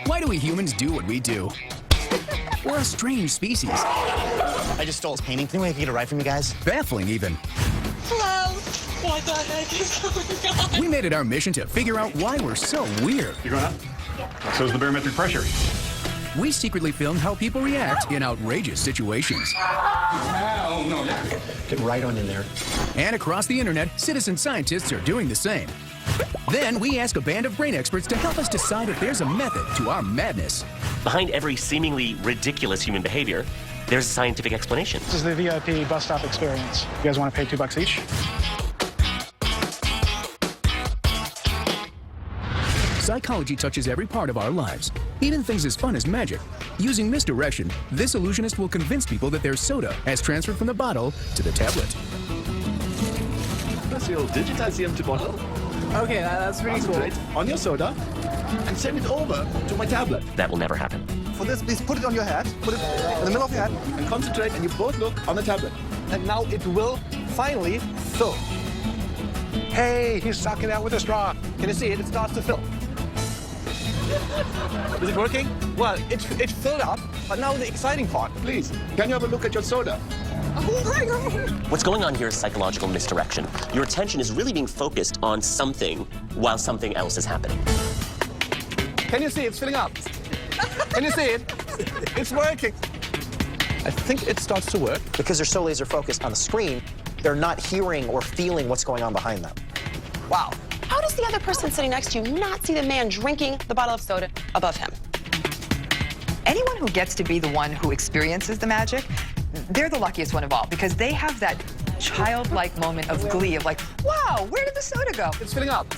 Why do we humans do what we do? We're a strange species. I just stole his painting. Think I could get a ride from you guys? Baffling, even. Hello. What the heck is going on? We made it our mission to figure out why we're so weird. You going up? So's the barometric pressure. We secretly filmed how people react in outrageous situations. Oh, no, yeah. Get right on in there. And across the internet, citizen scientists are doing the same. Then we ask a band of brain experts to help us decide if there's a method to our madness. Behind every seemingly ridiculous human behavior, there's a scientific explanation. This is the VIP bus stop experience. You guys want to pay $2 each? Psychology touches every part of our lives, even things as fun as magic. Using misdirection, this illusionist will convince people that their soda has transferred from the bottle to the tablet. You'll digitize the empty bottle. Okay, that's pretty cool. On your soda and send it over to my tablet. That will never happen. For this, please put it on your hat, put it in the middle of your hat, and concentrate, and you both look on the tablet. And now it will finally fill. Hey, he's sucking out with a straw. Can you see it? It starts to fill. Is it working? Well, it filled up, but now the exciting part. Please, can you have a look at your soda? Oh my God. What's going on here is psychological misdirection. Your attention is really being focused on something while something else is happening. Can you see it's filling up? Can you see it? It's working. I think it starts to work. Because they're so laser focused on the screen, they're not hearing or feeling what's going on behind them. Wow. How does the other person sitting next to you not see the man drinking the bottle of soda above him? Anyone who gets to be the one who experiences the magic, they're the luckiest one of all, because they have that childlike moment of glee of like, wow, where did the soda go? It's filling up.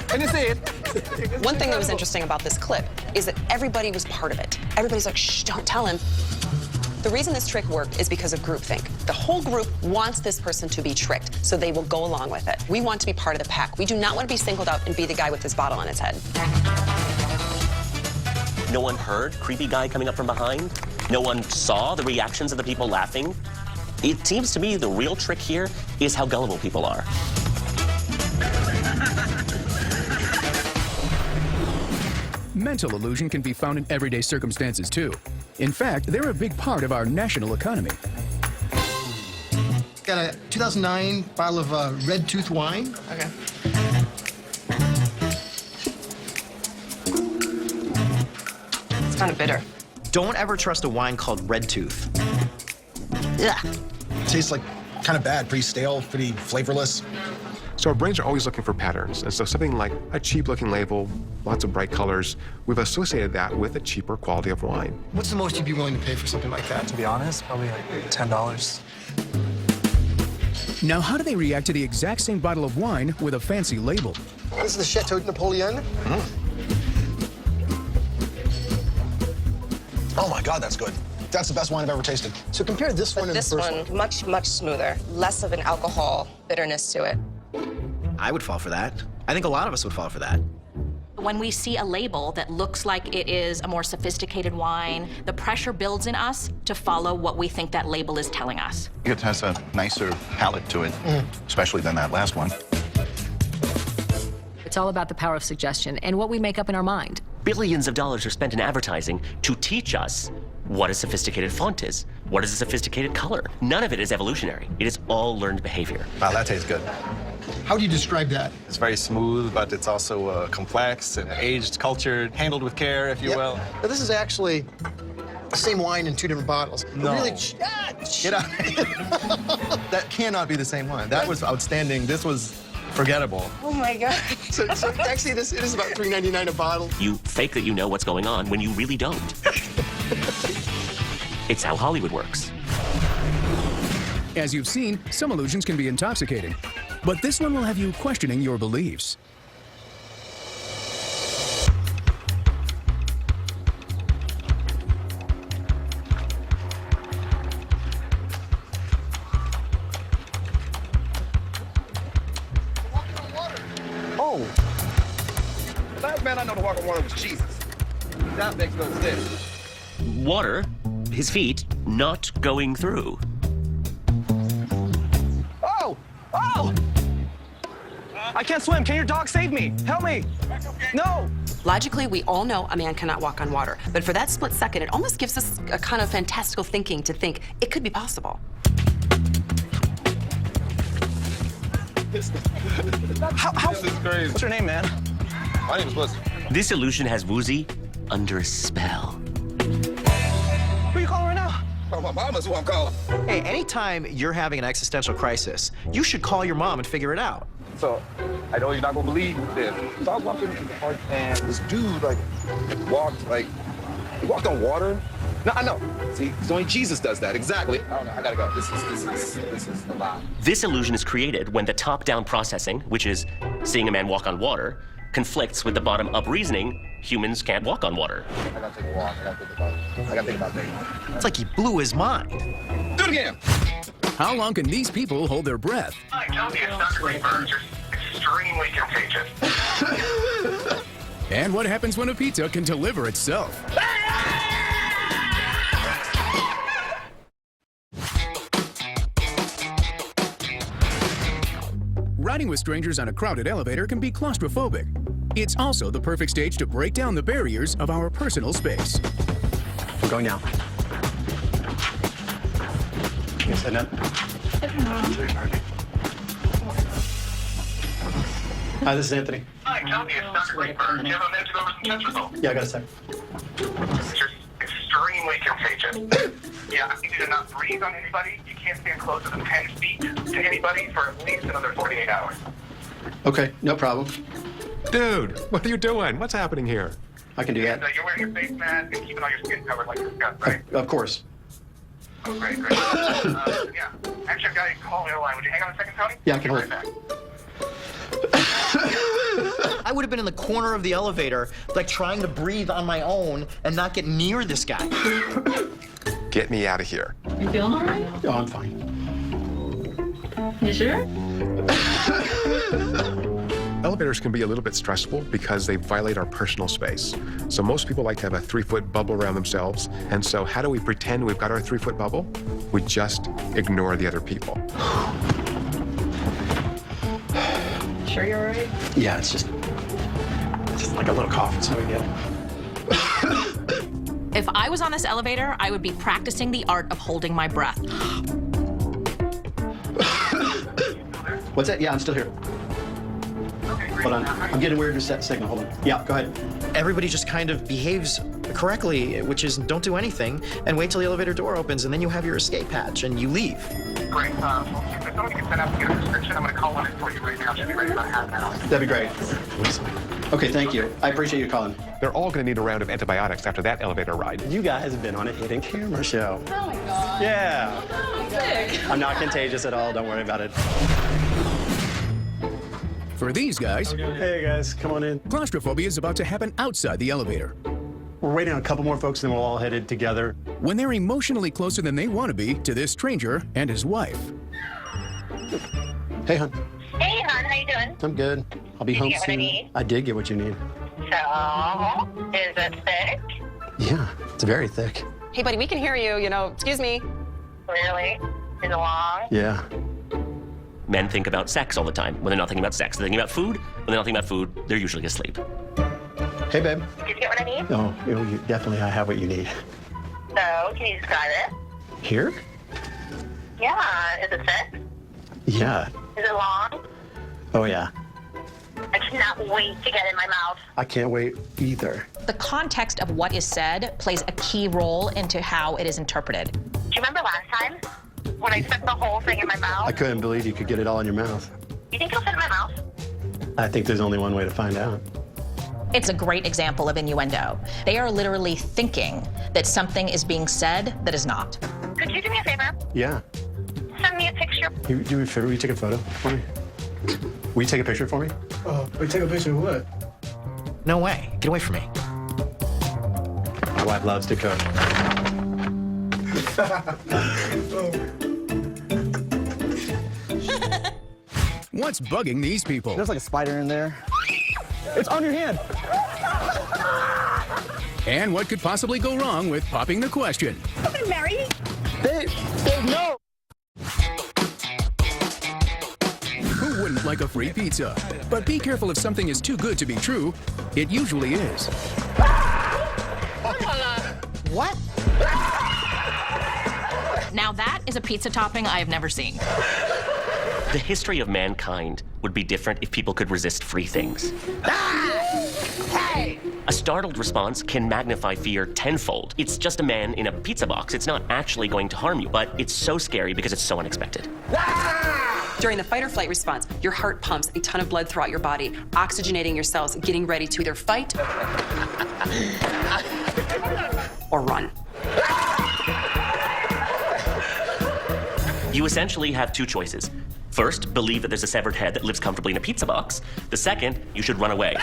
Can you see it? One thing that was interesting about this clip is that everybody was part of it. Everybody's like, shh, don't tell him. The reason this trick worked is because of groupthink. The whole group wants this person to be tricked, so they will go along with it. We want to be part of the pack. We do not want to be singled out and be the guy with his bottle on his head. No one heard creepy guy coming up from behind. No one saw the reactions of the people laughing. It seems to me the real trick here is how gullible people are. Mental illusion can be found in everyday circumstances, too. In fact, they're a big part of our national economy. Got a 2009 bottle of Red Tooth wine. Okay. It's kind of bitter. Don't ever trust a wine called Red Tooth. Yeah. Tastes like kind of bad, pretty stale, pretty flavorless. So our brains are always looking for patterns. And so something like a cheap-looking label, lots of bright colors, we've associated that with a cheaper quality of wine. What's the most you'd be willing to pay for something like that? To be honest, probably like $10. Now, how do they react to the exact same bottle of wine with a fancy label? This is the Chateau Napoleon. Oh my God, that's good. That's the best wine I've ever tasted. So compare this one and the This first one, much smoother. Less of an alcohol bitterness to it. I would fall for that. I think a lot of us would fall for that. When we see a label that looks like it is a more sophisticated wine, the pressure builds in us to follow what we think that label is telling us. It has a nicer palate to it, especially than that last one. It's all about the power of suggestion and what we make up in our mind. Billions of dollars are spent in advertising to teach us what a sophisticated font is, what is a sophisticated color. None of it is evolutionary. It is all learned behavior. Wow, that tastes good. How do you describe that? It's very smooth, but it's also complex and aged, cultured, handled with care, if you will. Now, this is actually the same wine in two different bottles. No. Really, Get out. That cannot be the same wine. That was outstanding. This was forgettable. Oh my God. so actually, it is about $3.99 a bottle. You fake that you know what's going on when you really don't. It's how Hollywood works. As you've seen, some illusions can be intoxicating. But this one will have you questioning your beliefs. Oh. Last man I know to walk on water was Jesus. That makes no sense. Water, his feet, not going through. Oh! Oh! I can't swim. Can your dog save me? Help me! No! Logically, we all know a man cannot walk on water. But for that split second, it almost gives us a kind of fantastical thinking to think it could be possible. This is crazy. What's your name, man? My name is Woozy. This illusion has Woozy under a spell. Who are you calling right now? Oh, my mom is who I'm calling. Hey, anytime you're having an existential crisis, you should call your mom and figure it out. So, I know you're not gonna believe this. So I was walking in the park and this dude walked on water. No, I know. See, only Jesus does that. Exactly. I don't know. I gotta go. This is a lot. This illusion is created when the top-down processing, which is seeing a man walk on water, conflicts with the bottom-up reasoning, humans can't walk on water. I gotta take a walk. I gotta think about things. It's like he blew his mind. Do it again. How long can these people hold their breath? Hi, don't be a sucker bird. You're extremely contagious. And what happens when a pizza can deliver itself? Riding with strangers on a crowded elevator can be claustrophobic. It's also the perfect stage to break down the barriers of our personal space. I'm going now. Yes, I know. Hi, this is Anthony. Hi, don't be a sucker bird. Do you have a minute to go over some test results? Yeah, I got a sec. You're extremely contagious. Yeah, you do not breathe on anybody. You can't stand closer than 10 feet to anybody for at least another 48 hours. Okay, no problem. Dude, what are you doing? What's happening here? I can do And that. you're wearing your face mask and keeping all your skin covered like your gut, right? Of course. Oh, great. Yeah. Actually, I've got a call on the line. Would you hang on a second, Tony? Yeah, I can hold Right it. back. I would have been in the corner of the elevator, trying to breathe on my own and not get near this guy. Get me out of here. You feeling all right? Oh, I'm fine. You sure? Elevators can be a little bit stressful because they violate our personal space. So most people like to have a 3-foot bubble around themselves. And so how do we pretend we've got our 3-foot bubble? We just ignore the other people. Sure you're all right? Yeah, it's just like a little cough. It's no big deal. If I was on this elevator, I would be practicing the art of holding my breath. What's that? Yeah, I'm still here. Hold on. I'm getting a weird signal. Hold on. Yeah, go ahead. Everybody just kind of behaves correctly, which is don't do anything and wait till the elevator door opens, and then you have your escape hatch and you leave. Great. If somebody can set up and get a prescription, I'm going to call on it for you right now. Should be ready in about half an hour. That'd be great. Okay, thank you. I appreciate you calling. They're all going to need a round of antibiotics after that elevator ride. You guys have been on a hidden camera show. Oh my God. Yeah. Sick. I'm not contagious at all. Don't worry about it. For these guys, Hey, guys, come on in. claustrophobia is about to happen outside the elevator. We're waiting on a couple more folks, and then we'll all headed together. When they're emotionally closer than they want to be to this stranger and his wife. Hey, hon. Hey, hon, how you doing? I'm good. I'll be Did you home get what I soon. need? I did get what you need. So, is it thick? Yeah, it's very thick. Hey, buddy, we can hear you, excuse me. Really? Is it long? Yeah. Men think about sex all the time. When they're not thinking about sex, they're thinking about food. When they're not thinking about food, they're usually asleep. Hey, babe. Did you get what I need? Oh, definitely I have what you need. So, can you describe it? Here? Yeah. Is it thick? Yeah. Is it long? Oh, yeah. I cannot wait to get it in my mouth. I can't wait either. The context of what is said plays a key role into how it is interpreted. Do you remember last time when I stuck the whole thing in my mouth? I couldn't believe you could get it all in your mouth. You think it'll fit in my mouth? I think there's only one way to find out. It's a great example of innuendo. They are literally thinking that something is being said that is not. Could you do me a favor? Yeah. Send me a picture. You do me a favor, will you take a photo for me? Will you take a picture for me? We take a picture of what? No way. Get away from me. My wife loves to cook. What's bugging these people? There's like a spider in there. It's on your hand. And what could possibly go wrong with popping the question? Come on, Mary. Babe, no. Who wouldn't like a free pizza. But be careful if something is too good to be true. It usually is. What? Now that is a pizza topping I have never seen. The history of mankind would be different if people could resist free things. A startled response can magnify fear tenfold. It's just a man in a pizza box. It's not actually going to harm you, but it's so scary because it's so unexpected. During the fight or flight response, your heart pumps a ton of blood throughout your body, oxygenating your cells, getting ready to either fight or run. You essentially have two choices. First, believe that there's a severed head that lives comfortably in a pizza box. The second, you should run away.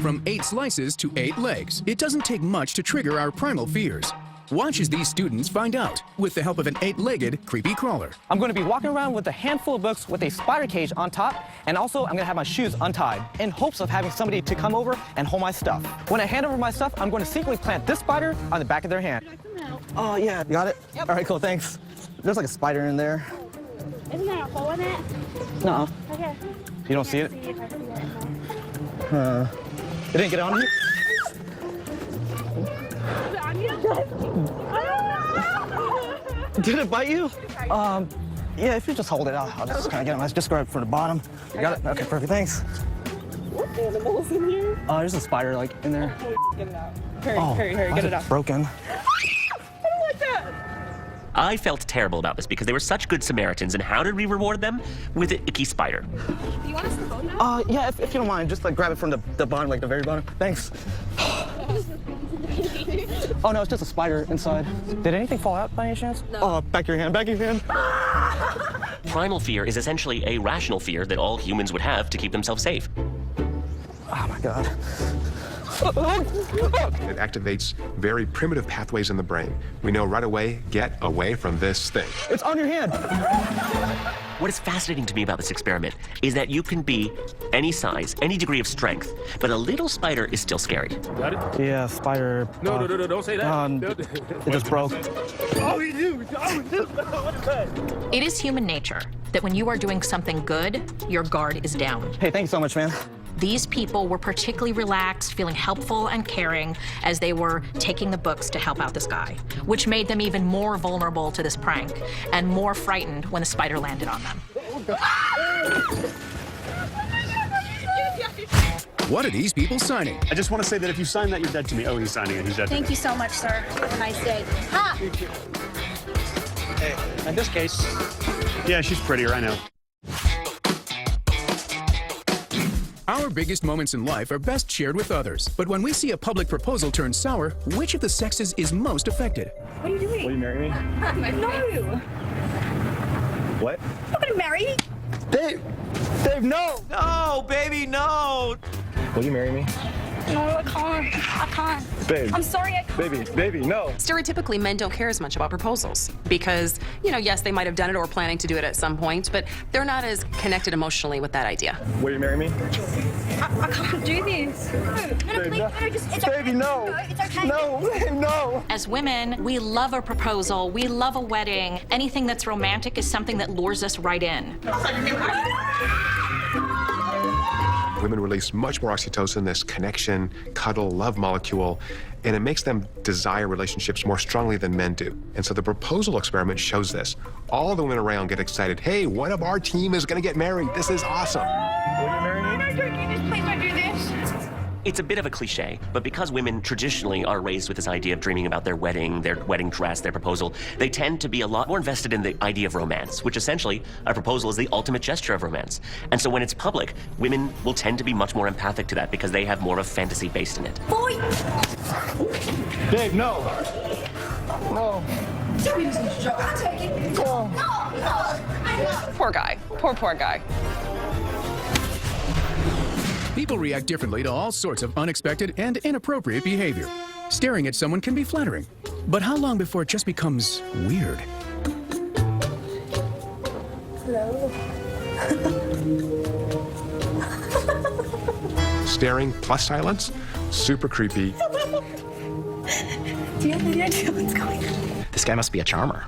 From 8 slices to 8 legs, it doesn't take much to trigger our primal fears. Watch as these students find out with the help of an 8-legged creepy crawler. I'm going to be walking around with a handful of books with a spider cage on top, and also I'm going to have my shoes untied in hopes of having somebody to come over and hold my stuff. When I hand over my stuff, I'm going to secretly plant this spider on the back of their hand. Oh, yeah, you got it? Yep. All right, cool, thanks. There's like a spider in there. Isn't there a hole in it? No. Okay. You don't see it? It didn't get on you? Did it bite you? Yeah, if you just hold it, I'll just kind of get it. Let's just grab it from the bottom. You got it? Okay, perfect, thanks. What animals in here? There's a spider, like, in there. Get it out. Hurry, get it out. Broken. I don't like that. I felt terrible about this because they were such good Samaritans, and how did we reward them? With an icky spider. Do you want us to go now? Yeah, if you don't mind, just like grab it from the bottom, like the very bottom. Thanks. Oh no, it's just a spider inside. Did anything fall out by any chance? No. Oh, back your hand, back your hand. Primal fear is essentially a rational fear that all humans would have to keep themselves safe. Oh my God. It activates very primitive pathways in the brain. We know right away, get away from this thing. It's on your hand. What is fascinating to me about this experiment is that you can be any size, any degree of strength, but a little spider is still scary. Got it? Yeah, spider. No, don't say that. It just broke. Oh, you do. What is that? It is human nature that when you are doing something good, your guard is down. Hey, thank you so much, man. These people were particularly relaxed, feeling helpful and caring as they were taking the books to help out this guy, which made them even more vulnerable to this prank and more frightened when the spider landed on them. What are these people signing? I just want to say that if you sign that, you're dead to me. Oh, he's signing it. He's dead to me. Thank you so much, sir. Have a nice day. Ha! Hey, in this case, yeah, she's prettier, I know. Our biggest moments in life are best shared with others. But when we see a public proposal turn sour, which of the sexes is most affected? What are you doing? Will you marry me? No! What? You're gonna marry me? Dave, no! No, baby, no! Will you marry me? No, I can't. Babe. I'm sorry, I can't. Baby, no. Stereotypically, men don't care as much about proposals because, yes, they might have done it or planning to do it at some point, but they're not as connected emotionally with that idea. Will you marry me? I can't do this. No, please, it's okay. Baby, no. It's okay. No, babe, no. As women, we love a proposal, we love a wedding. Anything that's romantic is something that lures us right in. Women release much more oxytocin, this connection, cuddle, love molecule, and it makes them desire relationships more strongly than men do. And so the proposal experiment shows this. All the women around get excited. Hey, one of our team is gonna get married. This is awesome. Will you marry me? No, don't do this. Please don't do this. It's a bit of a cliche, but because women traditionally are raised with this idea of dreaming about their wedding dress, their proposal, they tend to be a lot more invested in the idea of romance, which essentially, a proposal is the ultimate gesture of romance. And so when it's public, women will tend to be much more empathic to that because they have more of fantasy based in it. Boy! Babe, no. No. Tell me this is a joke. I'll take it. No. Poor guy. Poor guy. People react differently to all sorts of unexpected and inappropriate behavior. Staring at someone can be flattering, but how long before it just becomes weird? Hello. Staring plus silence, super creepy. Do you have any idea what's going on? This guy must be a charmer.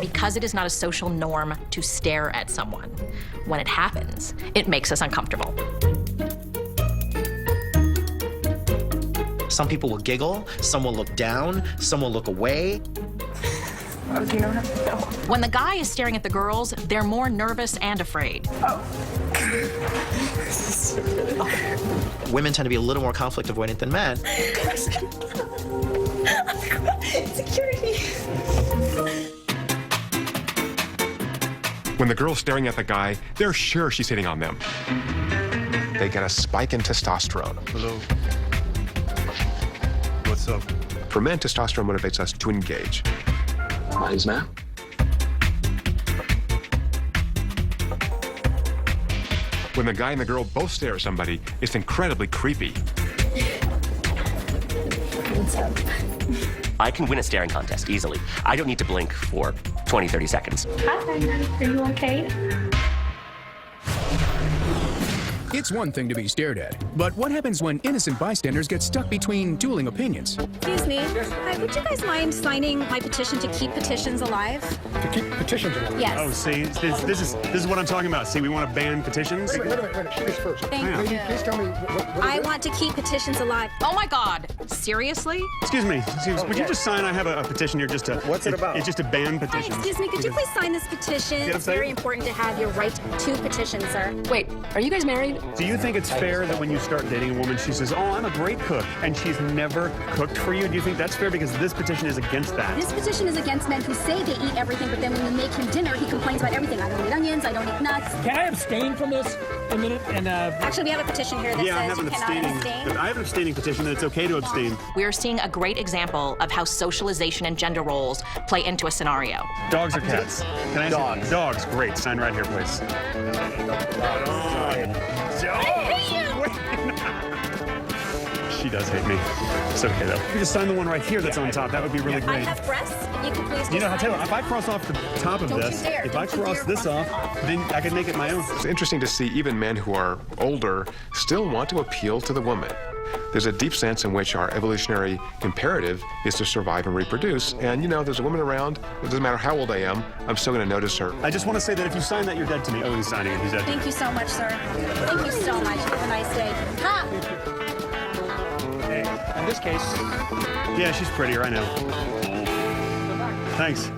Because it is not a social norm to stare at someone, when it happens, it makes us uncomfortable. Some people will giggle, some will look down, some will look away. Oh, do you know how to go? When the guy is staring at the girls, they're more nervous and afraid. Oh. Women tend to be a little more conflict avoidant than men. Security. When the girl's staring at the guy, they're sure she's hitting on them. They get a spike in testosterone. Hello. What's up? For men, testosterone motivates us to engage. Mine's now. When the guy and the girl both stare at somebody, it's incredibly creepy. What's up? I can win a staring contest easily. I don't need to blink for 20, 30 seconds. Hi, are you okay? It's one thing to be stared at, but what happens when innocent bystanders get stuck between dueling opinions? Excuse me. Hi, would you guys mind signing my petition to keep petitions alive? To keep petitions alive? Yes. Oh, see, this is what I'm talking about. See, we want to ban petitions. Wait a minute. Please first. Thank you. Please tell me what I want to keep petitions alive. Oh my God, seriously? Excuse me, would you just sign? I have a petition here just to... What's it about? It's just a ban Hi, petition. excuse me, could you please sign this petition? Get It's very upside? important to have your right to petition, sir. Wait, are you guys married? Do you think it's fair that when you start dating a woman, she says, oh, I'm a great cook, and she's never cooked for you? Do you think that's fair? Because this petition is against that. This petition is against men who say they eat everything, but then when you make him dinner, he complains about everything. I don't eat onions, I don't eat nuts. Can I abstain from this a minute? And Actually, we have a petition here that Yeah, I says have you an cannot abstaining. abstain. I have an abstaining petition that it's okay to abstain. We are seeing a great example of how socialization and gender roles play into a scenario. Dogs or cats? Can I dogs. Dogs, great. Sign right here, please. She does hate me. It's okay, though. If you just sign the one right here that's on top, that would be really I great. have breasts. If you could please You know, just Taylor, sign if I cross off the top of Don't you this, dare. if I Don't you cross dare this cross off, then I can make it my own. It's interesting to see even men who are older still want to appeal to the woman. There's a deep sense in which our evolutionary imperative is to survive and reproduce. And, you know, there's a woman around. It doesn't matter how old I am. I'm still going to notice her. I just want to say that if you sign that, you're dead to me. Oh, he's signing it. He's dead. Thank you so much, sir. Thank you so much. Have a nice day. Ha! In this case... Yeah, she's prettier, I know. Thanks.